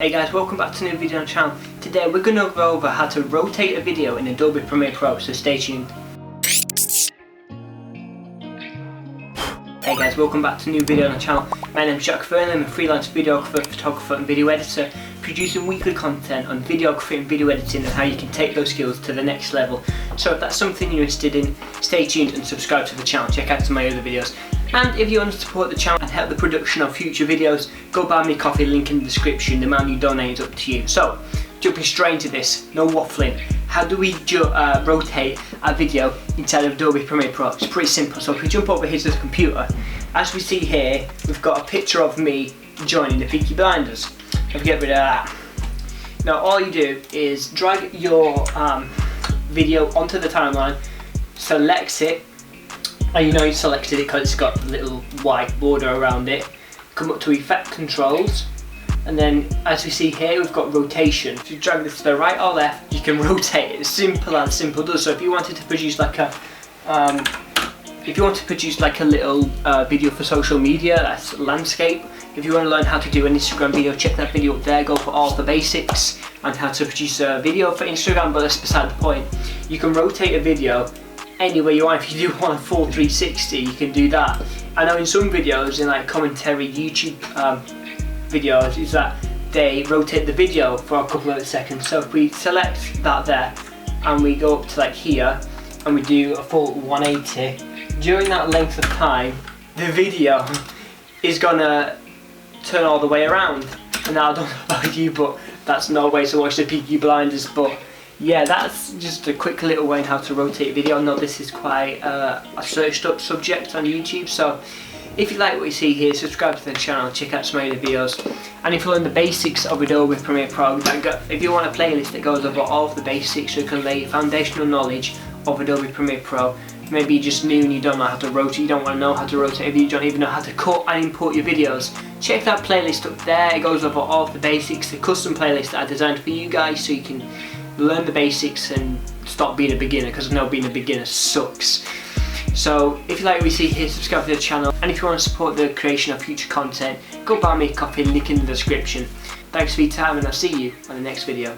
Hey guys, welcome back to a new video on the channel. Today we're going to go over how to rotate a video in Adobe Premiere Pro, so stay tuned. Hey guys, welcome back to a new video on the channel. My name is Jack.F and I'm a freelance videographer, photographer and video editor, producing weekly content on videography and video editing and how you can take those skills to the next level. So if that's something you're interested in, stay tuned and subscribe to the channel, check out some of my other videos. And if you want to support the channel and help the production of future videos, go buy me a coffee, link in the description. The amount you donate is up to you. So, jumping straight into this, no waffling. How do we rotate a video inside of Adobe Premiere Pro? It's pretty simple. So if we jump over here to the computer, as we see here, we've got a picture of me joining the Peaky Blinders. If we get rid of that. Now all you do is drag your video onto the timeline, select it, and you know you selected it because it's got a little white border around it. Come up to Effect Controls, and then as we see here we've got rotation. If you drag this to the right or left, you can rotate it. It's simple as simple does. So if you wanted to produce like a little video for social media, that's landscape. If you want to learn how to do an Instagram video, check that video up there. Go for all the basics and how to produce a video for Instagram. But that's beside the point. You can rotate a video anywhere you want. If you do want a full 360, you can do that. I know in some videos, in like commentary YouTube videos, is that they rotate the video for a couple of seconds. So if we select that there and we go up to like here and we do a full 180, during that length of time the video is gonna turn all the way around. And now I don't know about you, but that's no way to watch the Peaky Blinders. But yeah, that's just a quick little way on how to rotate a video. I know this is quite a searched up subject on YouTube, so if you like what you see here, subscribe to the channel, check out some of the videos. And if you learn the basics of Adobe Premiere Pro, if you want a playlist that goes over all of the basics so you can lay foundational knowledge of Adobe Premiere Pro. Maybe you're just new and you don't know how to rotate, you don't want to know how to rotate, maybe you don't even know how to cut and import your videos. Check that playlist up there, it goes over all of the basics, the custom playlist that I designed for you guys so you can learn the basics and stop being a beginner, because I know being a beginner sucks. So if you like what you see here, subscribe to the channel, and if you want to support the creation of future content, go buy me a coffee, link in the description. Thanks for your time and I'll see you on the next video.